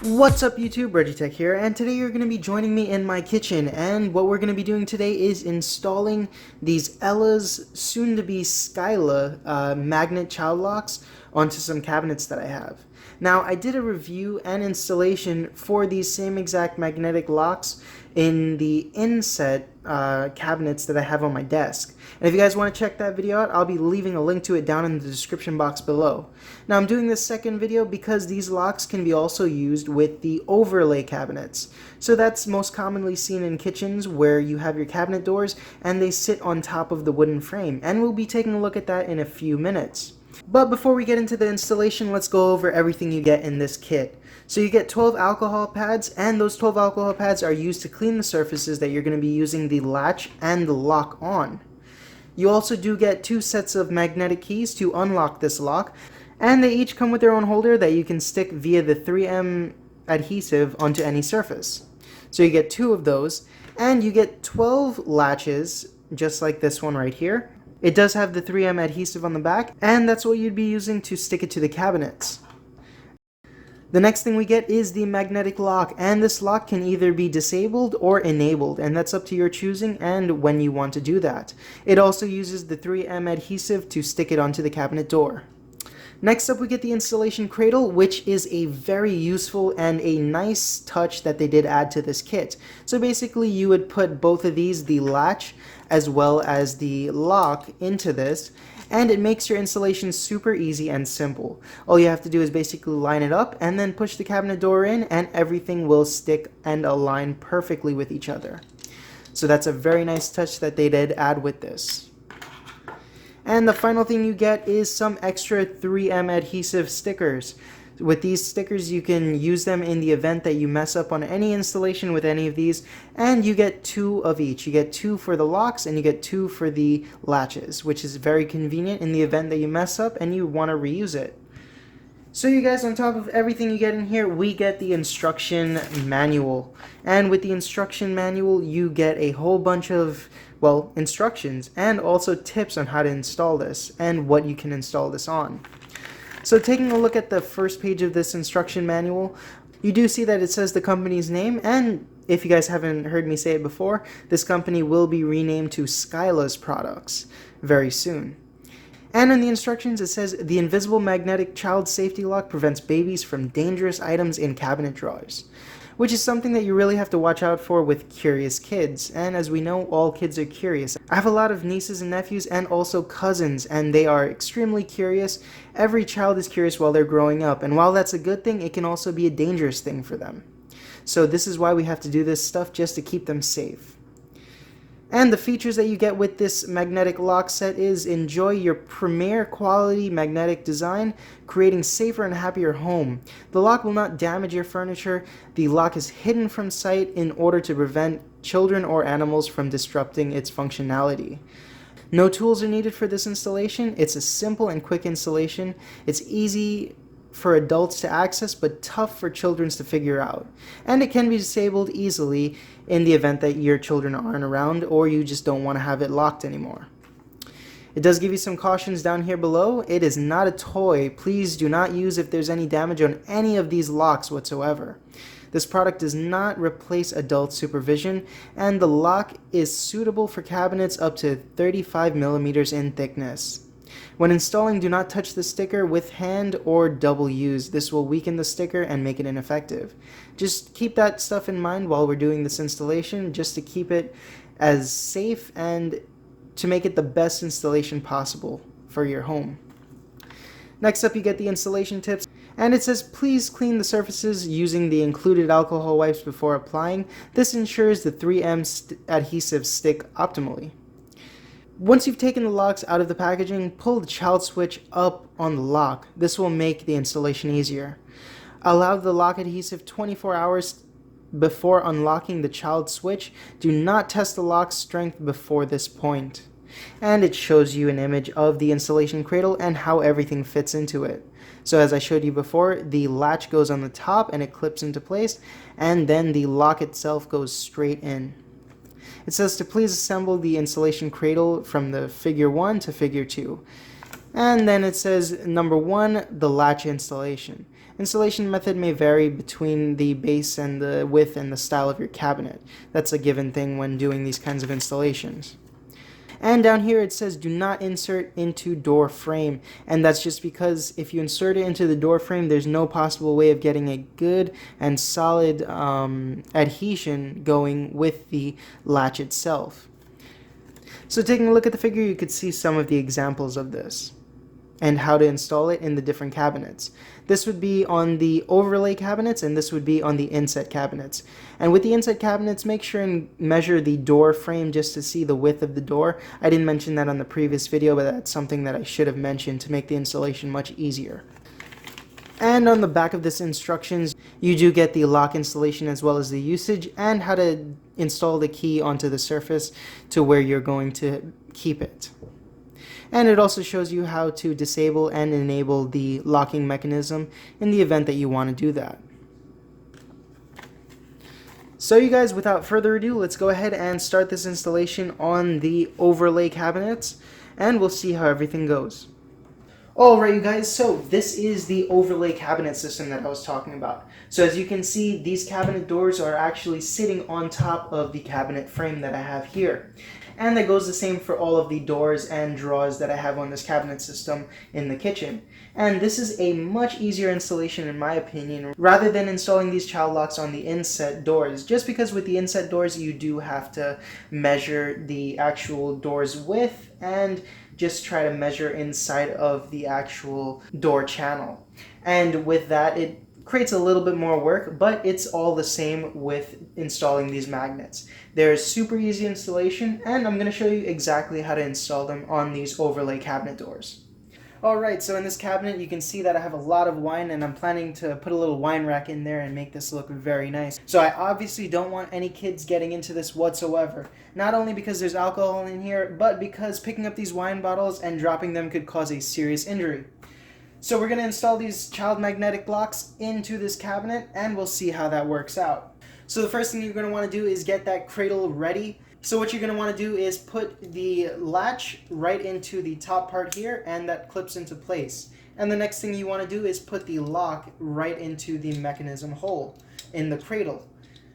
What's up YouTube, ReggieTECH here, and today you're going to be joining me in my kitchen, and what we're going to be doing today is installing these Ella's soon-to-be Skyla magnet child locks onto some cabinets that I have. Now, I did a review and installation for these same exact magnetic locks in the Onset cabinets that I have on my desk. And if you guys want to check that video out, I'll be leaving a link to it down in the description box below. Now, I'm doing this second video because these locks can be also used with the overlay cabinets. So that's most commonly seen in kitchens where you have your cabinet doors and they sit on top of the wooden frame. And we'll be taking a look at that in a few minutes. But before we get into the installation, let's go over everything you get in this kit. So you get 12 alcohol pads, and those 12 alcohol pads are used to clean the surfaces that you're going to be using the latch and the lock on. You also do get 2 sets of magnetic keys to unlock this lock, and they each come with their own holder that you can stick via the 3M adhesive onto any surface. So you get 2 of those, and you get 12 latches, just like this one right here. It does have the 3M adhesive on the back, and that's what you'd be using to stick it to the cabinets. The next thing we get is the magnetic lock, and this lock can either be disabled or enabled, and that's up to your choosing and when you want to do that. It also uses the 3M adhesive to stick it onto the cabinet door. Next up we get the Installation Cradle, which is a very useful and a nice touch that they did add to this kit. So basically you would put both of these, the latch as well as the lock, into this, and it makes your installation super easy and simple. All you have to do is basically line it up and then push the cabinet door in, and everything will stick and align perfectly with each other. So that's a very nice touch that they did add with this. And the final thing you get is some extra 3M adhesive stickers. With these stickers, you can use them in the event that you mess up on any installation with any of these, and you get 2 of each. You get 2 for the locks and you get 2 for the latches, which is very convenient in the event that you mess up and you want to reuse it. So you guys, on top of everything you get in here, we get the instruction manual. And with the instruction manual, you get a whole bunch of, well, instructions and also tips on how to install this and what you can install this on. So taking a look at the first page of this instruction manual, you do see that it says the company's name, and if you guys haven't heard me say it before, this company will be renamed to Skyla Products very soon. And in the instructions it says, the invisible magnetic child safety lock prevents babies from dangerous items in cabinet drawers, which is something that you really have to watch out for with curious kids. And as we know, all kids are curious. I have a lot of nieces and nephews and also cousins, and they are extremely curious. Every child is curious while they're growing up, and while that's a good thing, it can also be a dangerous thing for them. So this is why we have to do this stuff, just to keep them safe. And the features that you get with this magnetic lock set is enjoy your premier quality magnetic design, creating safer and happier home. The lock will not damage your furniture. The lock is hidden from sight in order to prevent children or animals from disrupting its functionality. No tools are needed for this installation. It's a simple and quick installation. It's easy for adults to access, but tough for children to figure out. And it can be disabled easily in the event that your children aren't around or you just don't want to have it locked anymore. It does give you some cautions down here below. It is not a toy. Please do not use if there's any damage on any of these locks whatsoever. This product does not replace adult supervision, and the lock is suitable for cabinets up to 35 millimeters in thickness. When installing, do not touch the sticker with hand or double use. This will weaken the sticker and make it ineffective. Just keep that stuff in mind while we're doing this installation, just to keep it as safe and to make it the best installation possible for your home. Next up, you get the installation tips, and it says please clean the surfaces using the included alcohol wipes before applying. This ensures the 3M adhesive stick optimally. Once you've taken the locks out of the packaging, pull the child switch up on the lock. This will make the installation easier. Allow the lock adhesive 24 hours before unlocking the child switch. Do not test the lock's strength before this point. And it shows you an image of the installation cradle and how everything fits into it. So as I showed you before, the latch goes on the top and it clips into place, and then the lock itself goes straight in. It says to please assemble the installation cradle from the figure 1 to figure 2. And then it says number 1, the latch installation. Installation method may vary between the base and the width and the style of your cabinet. That's a given thing when doing these kinds of installations. And down here it says do not insert into door frame, and that's just because if you insert it into the door frame, there's no possible way of getting a good and solid adhesion going with the latch itself. So taking a look at the figure, you could see some of the examples of this and how to install it in the different cabinets. This would be on the overlay cabinets, and this would be on the inset cabinets. And with the inset cabinets, make sure and measure the door frame just to see the width of the door. I didn't mention that on the previous video, but that's something that I should have mentioned to make the installation much easier. And on the back of this instructions, you do get the lock installation as well as the usage and how to install the key onto the surface to where you're going to keep it. And it also shows you how to disable and enable the locking mechanism in the event that you want to do that. So you guys, without further ado, let's go ahead and start this installation on the overlay cabinets, and we'll see how everything goes. Alright you guys, so this is the overlay cabinet system that I was talking about. So as you can see, these cabinet doors are actually sitting on top of the cabinet frame that I have here. And that goes the same for all of the doors and drawers that I have on this cabinet system in the kitchen. And this is a much easier installation in my opinion, rather than installing these child locks on the inset doors. Just because with the inset doors you do have to measure the actual door's width and just try to measure inside of the actual door channel. And with that, it creates a little bit more work, but it's all the same with installing these magnets. They're super easy installation, and I'm going to show you exactly how to install them on these overlay cabinet doors. Alright, so in this cabinet you can see that I have a lot of wine, and I'm planning to put a little wine rack in there and make this look very nice. So I obviously don't want any kids getting into this whatsoever. Not only because there's alcohol in here, but because picking up these wine bottles and dropping them could cause a serious injury. So we're going to install these child magnetic blocks into this cabinet, and we'll see how that works out. So the first thing you're going to want to do is get that cradle ready. So what you're going to want to do is put the latch right into the top part here, and that clips into place. And the next thing you want to do is put the lock right into the mechanism hole in the cradle.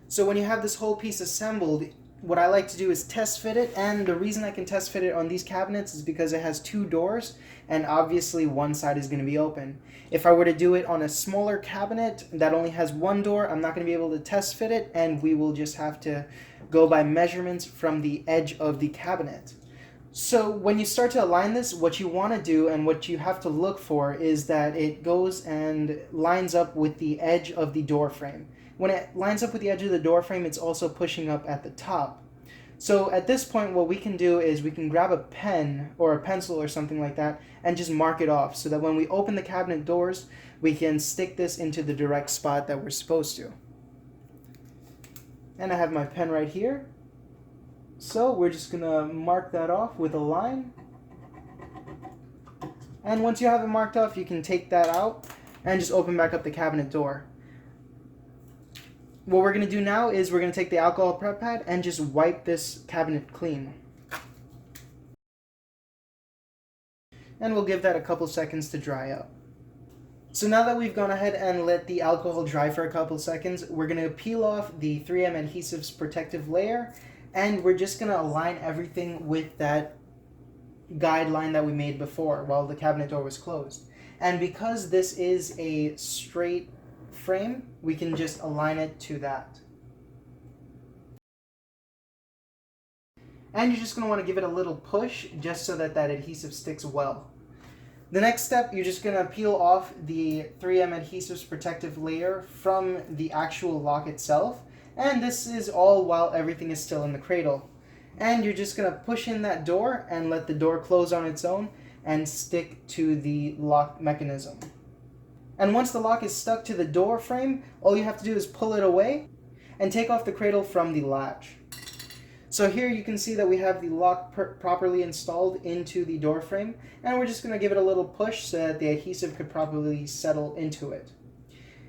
So when you have this whole piece assembled, what I like to do is test fit it, and the reason I can test fit it on these cabinets is because it has two doors, and obviously one side is going to be open. If I were to do it on a smaller cabinet that only has one door, I'm not going to be able to test fit it, and we will just have to go by measurements from the edge of the cabinet. So when you start to align this, what you want to do and what you have to look for is that it goes and lines up with the edge of the door frame. When it lines up with the edge of the door frame, it's also pushing up at the top. So at this point, what we can do is we can grab a pen or a pencil or something like that and just mark it off so that when we open the cabinet doors, we can stick this into the direct spot that we're supposed to. And I have my pen right here. So we're just gonna mark that off with a line. And once you have it marked off, you can take that out and just open back up the cabinet door. What we're going to do now is we're going to take the alcohol prep pad and just wipe this cabinet clean. And we'll give that a couple seconds to dry up. So now that we've gone ahead and let the alcohol dry for a couple seconds, we're going to peel off the 3M Adhesive's protective layer, and we're just going to align everything with that guideline that we made before while the cabinet door was closed. And because this is a straight frame, we can just align it to that. And you're just going to want to give it a little push just so that that adhesive sticks well. The next step, you're just going to peel off the 3M Adhesive's protective layer from the actual lock itself, and this is all while everything is still in the cradle. And you're just going to push in that door and let the door close on its own and stick to the lock mechanism. And once the lock is stuck to the door frame, all you have to do is pull it away and take off the cradle from the latch. So here you can see that we have the lock properly installed into the door frame, and we're just going to give it a little push so that the adhesive could properly settle into it.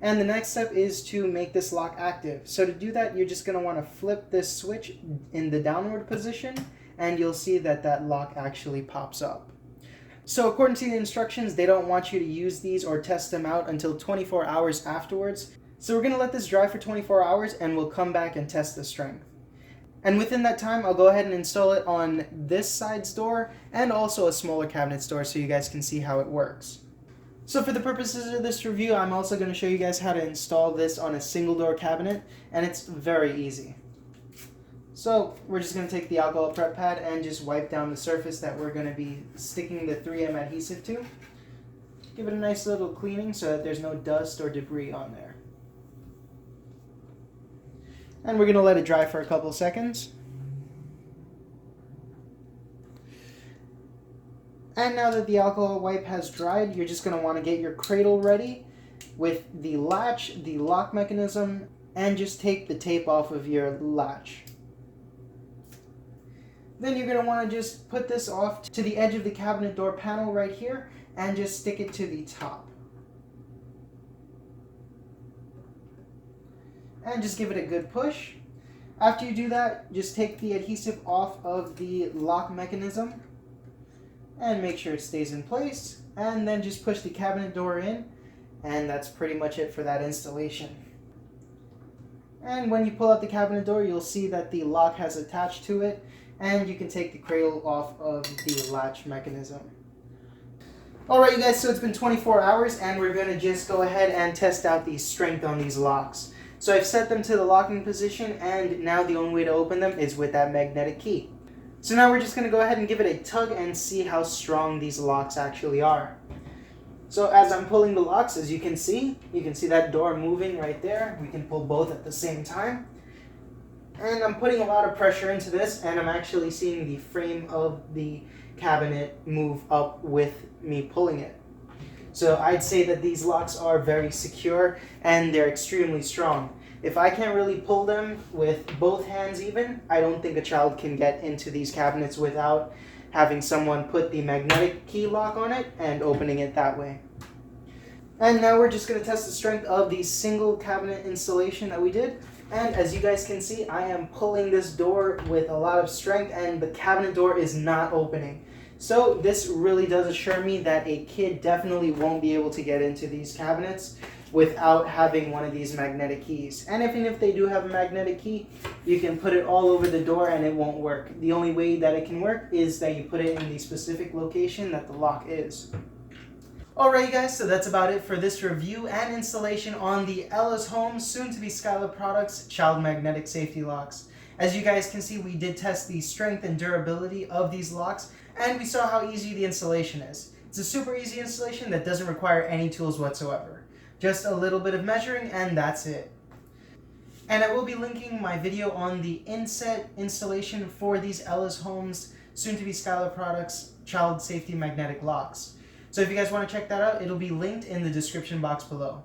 And the next step is to make this lock active. So to do that, you're just going to want to flip this switch in the downward position, and you'll see that that lock actually pops up. So according to the instructions, they don't want you to use these or test them out until 24 hours afterwards. So we're going to let this dry for 24 hours and we'll come back and test the strength. And within that time, I'll go ahead and install it on this side's door and also a smaller cabinet's door so you guys can see how it works. So for the purposes of this review, I'm also going to show you guys how to install this on a single door cabinet, and it's very easy. So we're just going to take the alcohol prep pad and just wipe down the surface that we're going to be sticking the 3M adhesive to. Give it a nice little cleaning so that there's no dust or debris on there. And we're going to let it dry for a couple seconds. And now that the alcohol wipe has dried, you're just going to want to get your cradle ready with the latch, the lock mechanism, and just take the tape off of your latch. Then you're going to want to just put this off to the edge of the cabinet door panel right here and just stick it to the top. And just give it a good push. After you do that, just take the adhesive off of the lock mechanism and make sure it stays in place, and then just push the cabinet door in, and that's pretty much it for that installation. And when you pull out the cabinet door, you'll see that the lock has attached to it, and you can take the cradle off of the latch mechanism. Alright you guys, so it's been 24 hours and we're going to just go ahead and test out the strength on these locks. So I've set them to the locking position, and now the only way to open them is with that magnetic key. So now we're just going to go ahead and give it a tug and see how strong these locks actually are. So as I'm pulling the locks, as you can see that door moving right there. We can pull both at the same time. And I'm putting a lot of pressure into this, and I'm actually seeing the frame of the cabinet move up with me pulling it. So I'd say that these locks are very secure and they're extremely strong. If I can't really pull them with both hands even, I don't think a child can get into these cabinets without having someone put the magnetic key lock on it and opening it that way. And now we're just going to test the strength of the single cabinet installation that we did. And as you guys can see, I am pulling this door with a lot of strength and the cabinet door is not opening. So this really does assure me that a kid definitely won't be able to get into these cabinets without having one of these magnetic keys. And even if they do have a magnetic key, you can put it all over the door and it won't work. The only way that it can work is that you put it in the specific location that the lock is. Alright guys, so that's about it for this review and installation on the Ella's Home, soon to be Skyla Products, child magnetic safety locks. As you guys can see, we did test the strength and durability of these locks, and we saw how easy the installation is. It's a super easy installation that doesn't require any tools whatsoever. Just a little bit of measuring and that's it. And I will be linking my video on the inset installation for these Ella's Homes, soon to be Skyla Products, child safety magnetic locks. So if you guys want to check that out, it'll be linked in the description box below.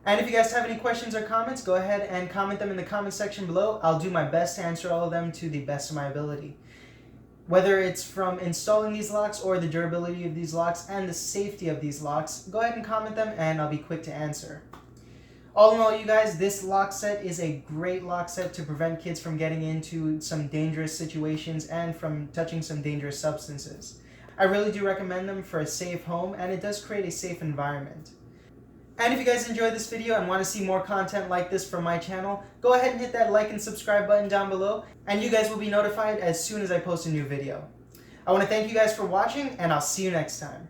And if you guys have any questions or comments, go ahead and comment them in the comment section below. I'll do my best to answer all of them to the best of my ability. Whether it's from installing these locks or the durability of these locks and the safety of these locks, go ahead and comment them and I'll be quick to answer. All in all, you guys, this lock set is a great lock set to prevent kids from getting into some dangerous situations and from touching some dangerous substances. I really do recommend them for a safe home, and it does create a safe environment. And if you guys enjoyed this video and want to see more content like this from my channel, go ahead and hit that like and subscribe button down below, and you guys will be notified as soon as I post a new video. I want to thank you guys for watching, and I'll see you next time.